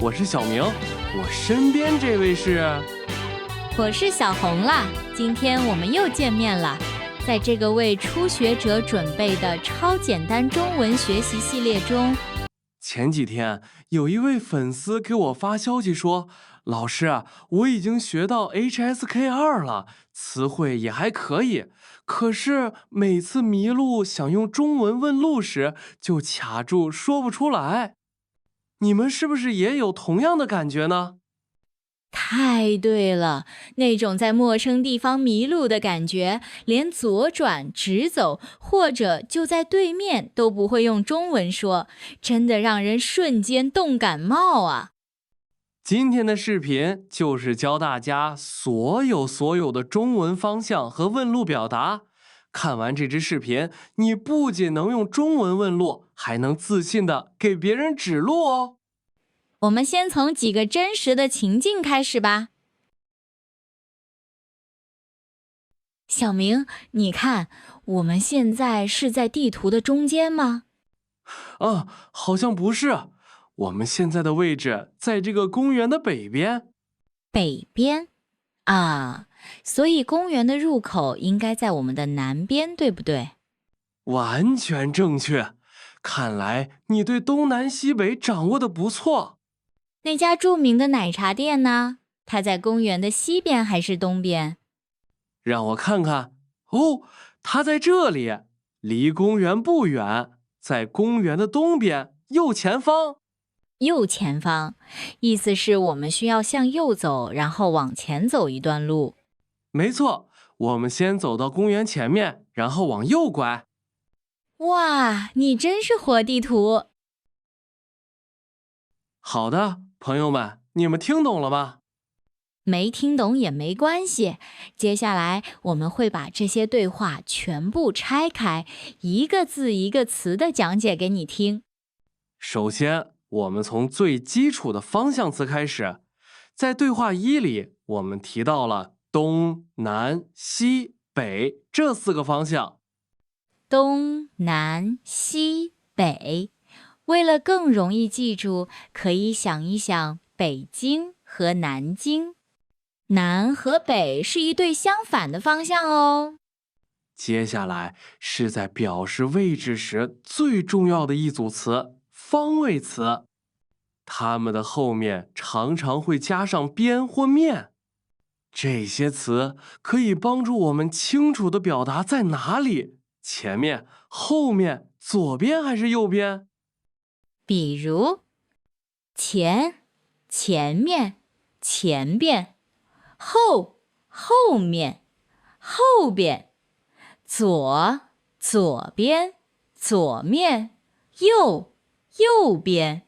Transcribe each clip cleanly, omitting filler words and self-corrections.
我是小明，我身边这位是……我是小红啦，今天我们又见面了。在这个为初学者准备的超简单中文学习系列中，前几天有一位粉丝给我发消息说，老师啊，我已经学到 HSK2 了，词汇也还可以，可是每次迷路想用中文问路时就卡住说不出来。你们是不是也有同样的感觉呢？太对了，那种在陌生地方迷路的感觉，连左转、直走或者就在对面都不会用中文说，真的让人瞬间冻感冒啊！今天的视频就是教大家所有的中文方向和问路表达。看完这支视频，你不仅能用中文问路，还能自信地给别人指路哦。我们先从几个真实的情境开始吧。小明，你看，我们现在是在地图的中间吗？好像不是。我们现在的位置在这个公园的北边。北边？啊，所以公园的入口应该在我们的南边，对不对？完全正确。看来你对东南西北掌握得不错。那家著名的奶茶店呢？它在公园的西边还是东边？让我看看。哦，它在这里，离公园不远，在公园的东边，右前方。右前方，意思是我们需要向右走，然后往前走一段路。没错，我们先走到公园前面，然后往右拐。哇，你真是活地图！好的，朋友们，你们听懂了吗？没听懂也没关系，接下来我们会把这些对话全部拆开，一个字一个词的讲解给你听。首先，我们从最基础的方向词开始。在对话一里，我们提到了东南西北这4个方向。东南西北，为了更容易记住，可以想一想北京和南京。南和北是一对相反的方向哦。接下来是在表示位置时最重要的一组词，方位词。它们的后面常常会加上边或面。这些词可以帮助我们清楚地表达在哪里，前面、后面、左边还是右边。比如前、前面、前边；后、后面、后边；左、左边、左面；右、右边、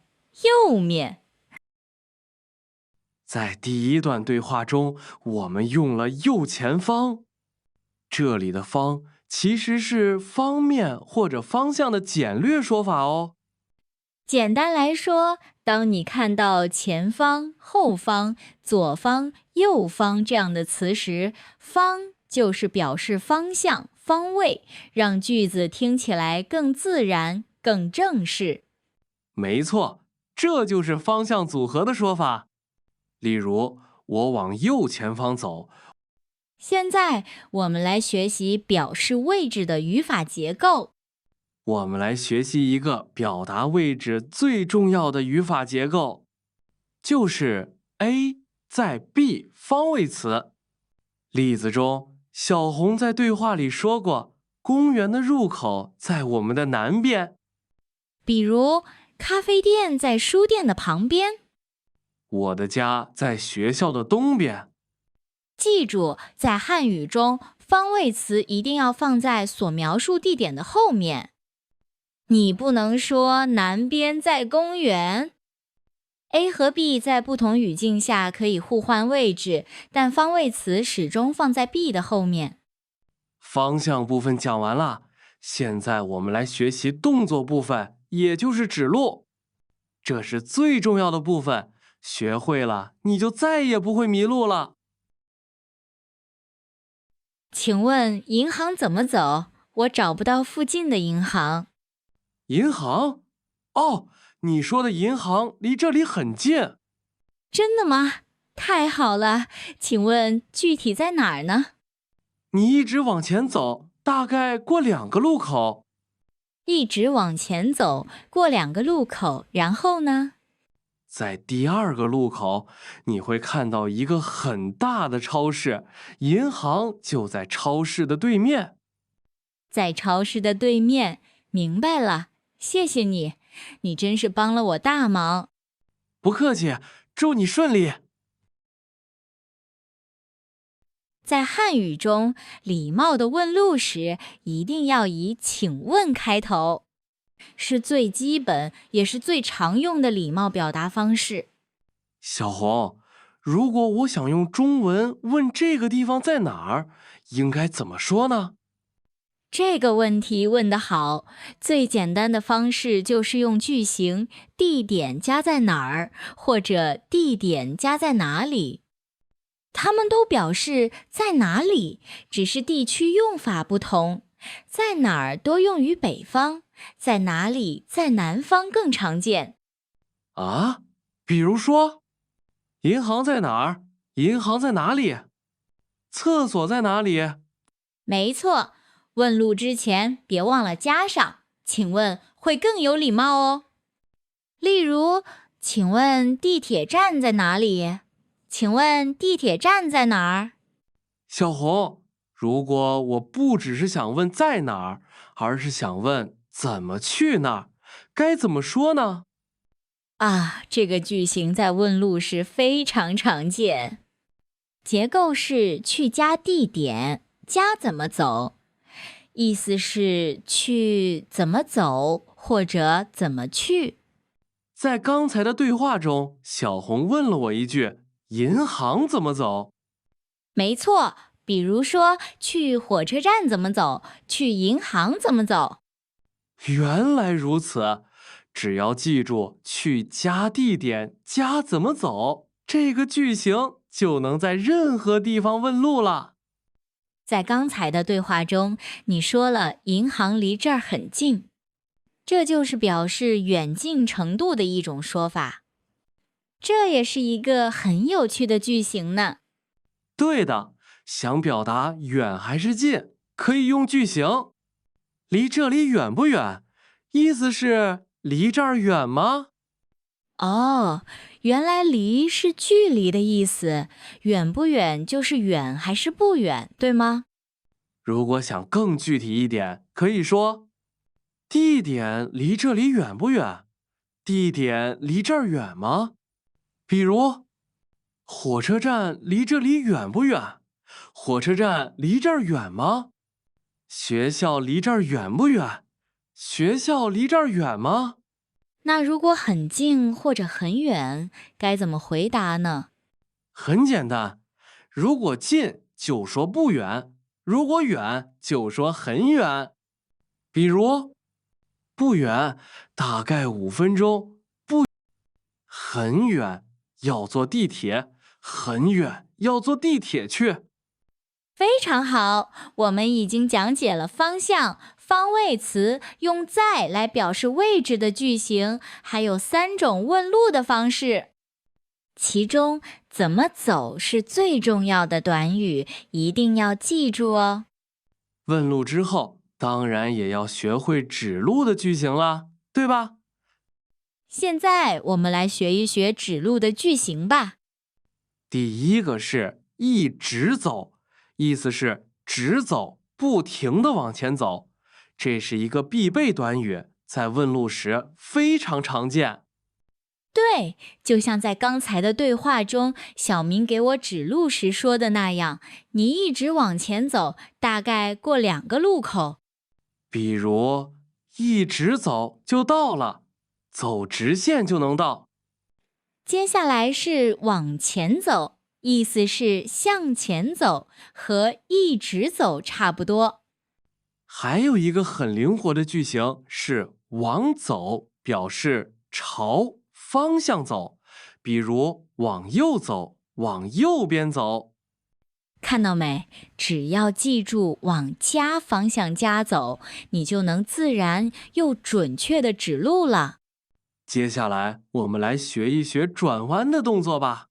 右面。在第一段对话中，我们用了右前方。这里的方其实是方面或者方向的简略说法哦。简单来说，当你看到前方、后方、左方、右方这样的词时，方就是表示方向、方位，让句子听起来更自然、更正式。没错，这就是方向组合的说法。例如，我往右前方走。现在我们来学习表示位置的语法结构。我们来学习一个表达位置最重要的语法结构，就是 A 在 B 方位词。例子中，小红在对话里说过，公园的入口在我们的南边。比如，咖啡店在书店的旁边。我的家在学校的东边。记住，在汉语中，方位词一定要放在所描述地点的后面。你不能说南边在公园。A 和 B 在不同语境下可以互换位置，但方位词始终放在 B 的后面。方向部分讲完了，现在我们来学习动作部分，也就是指路。这是最重要的部分，学会了你就再也不会迷路了。请问银行怎么走？我找不到附近的银行。银行？哦，你说的银行离这里很近，真的吗？太好了，请问具体在哪儿呢？你一直往前走，大概过2个路口。一直往前走，过2个路口，然后呢？在第2个路口，你会看到一个很大的超市，银行就在超市的对面。在超市的对面，明白了，谢谢你，你真是帮了我大忙。不客气，祝你顺利。在汉语中，礼貌地问路时，一定要以请问开头，是最基本也是最常用的礼貌表达方式。小红，如果我想用中文问这个地方在哪儿，应该怎么说呢？这个问题问得好，最简单的方式就是用句型地点加在哪儿，或者地点加在哪里。它们都表示在哪里，只是地区用法不同。在哪儿多用于北方，在哪里在南方更常见。啊，比如说，银行在哪儿？银行在哪里？厕所在哪里？没错，问路之前别忘了加上，请问会更有礼貌哦。例如，请问地铁站在哪里？请问地铁站在哪儿？小红，如果我不只是想问在哪儿，而是想问怎么去那儿，该怎么说呢？这个句型在问路时非常常见。结构是去加地点，加怎么走，意思是去怎么走或者怎么去。在刚才的对话中，小红问了我一句：“银行怎么走？”没错，比如说去火车站怎么走，去银行怎么走。原来如此，只要记住去加地点、加怎么走，这个句型就能在任何地方问路了。在刚才的对话中，你说了银行离这儿很近，这就是表示远近程度的一种说法。这也是一个很有趣的句型呢。对的，想表达远还是近，可以用句型。离这里远不远？意思是离这儿远吗？原来离是距离的意思，远不远就是远还是不远，对吗？如果想更具体一点，可以说地点离这里远不远？地点离这儿远吗？比如，火车站离这里远不远？火车站离这儿远吗？学校离这儿远不远？学校离这儿远吗？那如果很近或者很远，该怎么回答呢？很简单，如果近就说不远，如果远就说很远。比如，不远，大概5分钟；很远，要坐地铁；很远，要坐地铁去。非常好，我们已经讲解了方向、方位词用在来表示位置的句型，还有3种问路的方式。其中，怎么走是最重要的短语，一定要记住哦。问路之后，当然也要学会指路的句型啦，对吧？现在我们来学一学指路的句型吧。第一个是一直走，意思是直走，不停地往前走。这是一个必备短语，在问路时非常常见。对，就像在刚才的对话中，小明给我指路时说的那样，你一直往前走，大概过2个路口。比如，一直走就到了，走直线就能到。接下来是往前走，意思是向前走，和一直走差不多。还有一个很灵活的句型是往走，表示朝方向走，比如往右走，往右边走。看到没？只要记住往家方向家走，你就能自然又准确地指路了。接下来我们来学一学转弯的动作吧。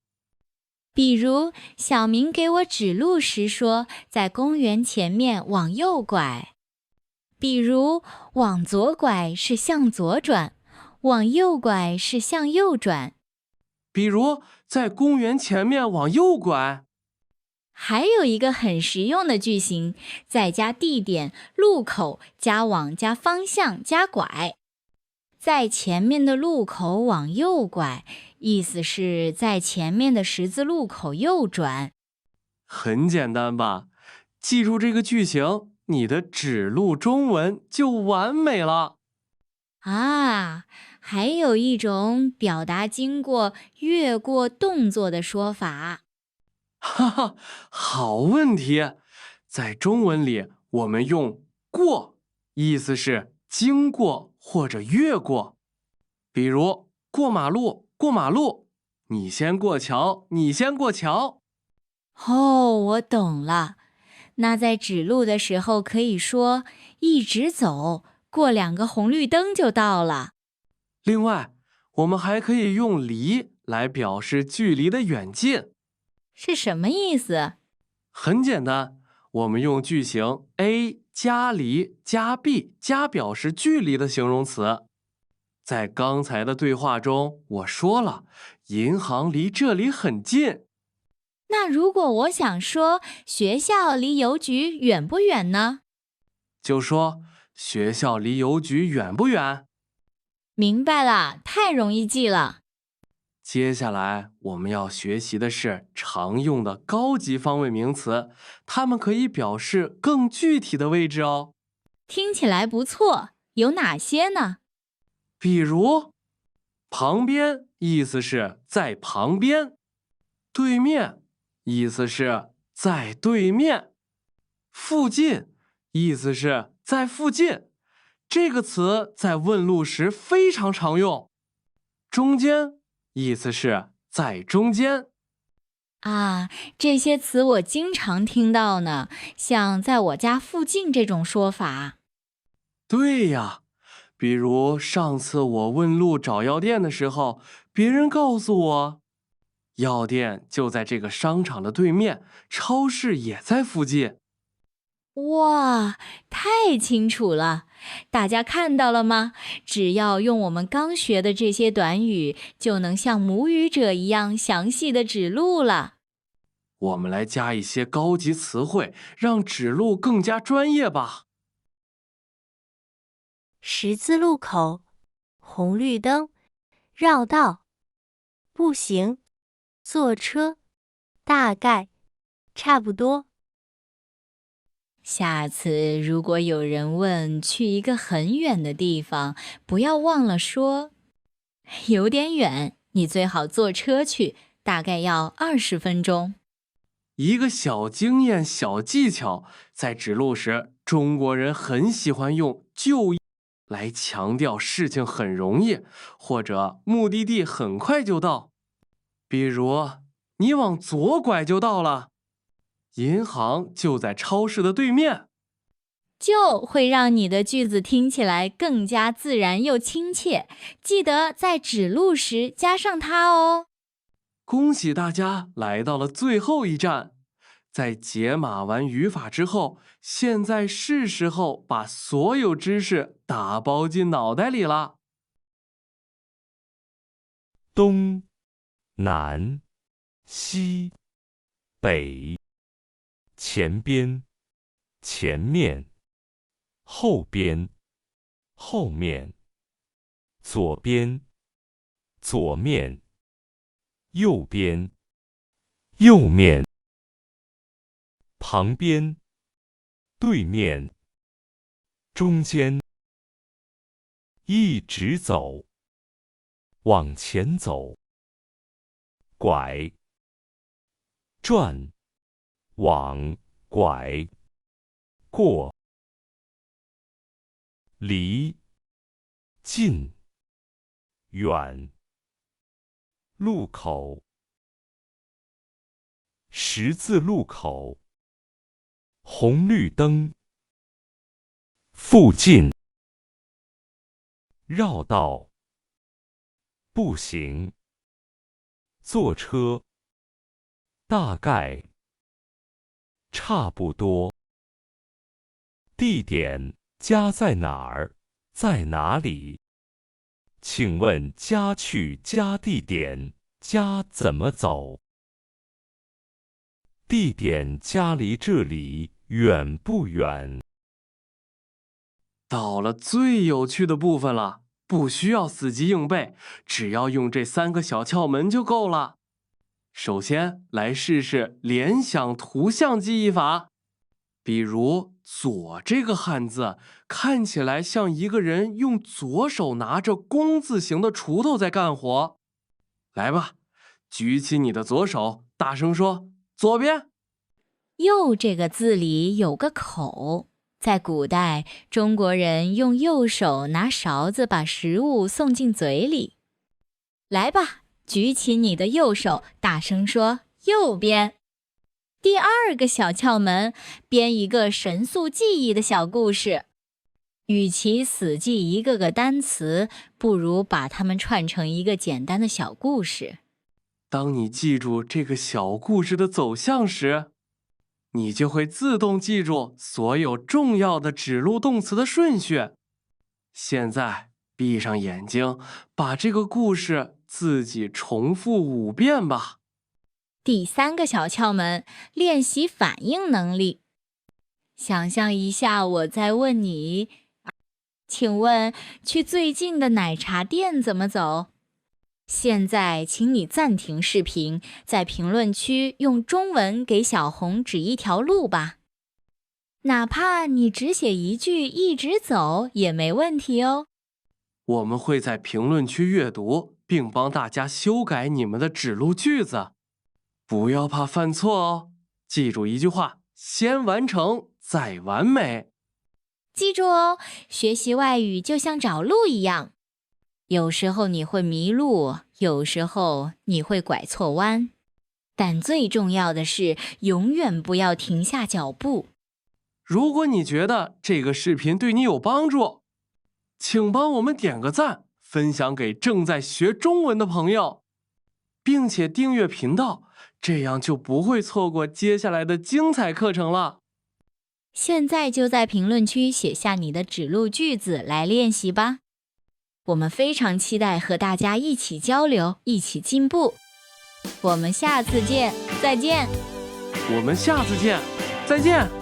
比如小明给我指路时说，在公园前面往右拐。比如往左拐是向左转，往右拐是向右转。比如在公园前面往右拐。还有一个很实用的句型，再加地点、路口、加往、加方向、加拐。在前面的路口往右拐，意思是在前面的十字路口右转。很简单吧？记住这个句型，你的指路中文就完美了。啊，还有一种表达经过、越过动作的说法。哈哈，好问题。在中文里，我们用过，意思是经过或者越过。比如过马路，过马路，你先过桥，你先过桥。哦，我懂了。那在指路的时候可以说一直走，过2个红绿灯就到了。另外，我们还可以用离来表示距离的远近。是什么意思？很简单，我们用句型 A 加离加 B 加表示距离的形容词。在刚才的对话中，我说了，银行离这里很近。那如果我想说学校离邮局远不远呢？就说学校离邮局远不远？明白了，太容易记了。接下来我们要学习的是常用的高级方位名词，它们可以表示更具体的位置哦。听起来不错，有哪些呢？比如，旁边意思是在旁边，对面意思是在对面，附近意思是在附近。这个词在问路时非常常用。中间意思是在中间。啊，这些词我经常听到呢，像在我家附近这种说法。对呀，比如上次我问路找药店的时候，别人告诉我，药店就在这个商场的对面，超市也在附近。哇，太清楚了！大家看到了吗？只要用我们刚学的这些短语，就能像母语者一样详细的指路了。我们来加一些高级词汇，让指路更加专业吧。十字路口、红绿灯、绕道、步行、坐车、大概、差不多。下次如果有人问去一个很远的地方，不要忘了说有点远，你最好坐车去，大概要20分钟。一个小经验、小技巧，在指路时，中国人很喜欢用就来强调事情很容易，或者目的地很快就到。比如，你往左拐就到了，银行就在超市的对面。就会让你的句子听起来更加自然又亲切。记得在指路时加上它哦。恭喜大家来到了最后一站，在解码完语法之后，现在是时候把所有知识打包进脑袋里了。东、南、西、北、前边、前面、后边、后面、左边、左面、右边、右面、旁边、对面、中间，一直走，往前走，拐，转，往，拐，过，离，近，远，路口，十字路口，红绿灯，附近，绕道，步行，坐车，大概，差不多。地点，家在哪儿，在哪里？请问家去家地点，家怎么走？地点家离这里远不远？到了最有趣的部分了，不需要死记硬背，只要用这3个小窍门就够了。首先来试试联想图像记忆法，比如左这个汉字看起来像一个人用左手拿着弓字形的锄头在干活。来吧，举起你的左手，大声说左边。右这个字里有个口，在古代，中国人用右手拿勺子把食物送进嘴里。来吧，举起你的右手，大声说右边。第2个小窍门，编一个神速记忆的小故事。与其死记一个个单词，不如把它们串成一个简单的小故事。当你记住这个小故事的走向时，你就会自动记住所有重要的指路动词的顺序。现在闭上眼睛，把这个故事自己重复5遍吧。第3个小窍门，练习反应能力。想象一下，我在问你，请问去最近的奶茶店怎么走？现在请你暂停视频，在评论区用中文给小红指一条路吧。哪怕你只写一句一直走也没问题哦。我们会在评论区阅读，并帮大家修改你们的指路句子。不要怕犯错哦，记住一句话：先完成，再完美。记住哦，学习外语就像找路一样。有时候你会迷路，有时候你会拐错弯，但最重要的是，永远不要停下脚步。如果你觉得这个视频对你有帮助，请帮我们点个赞，分享给正在学中文的朋友，并且订阅频道，这样就不会错过接下来的精彩课程了。现在就在评论区写下你的指路句子来练习吧。我们非常期待和大家一起交流，一起进步。我们下次见，再见。我们下次见，再见。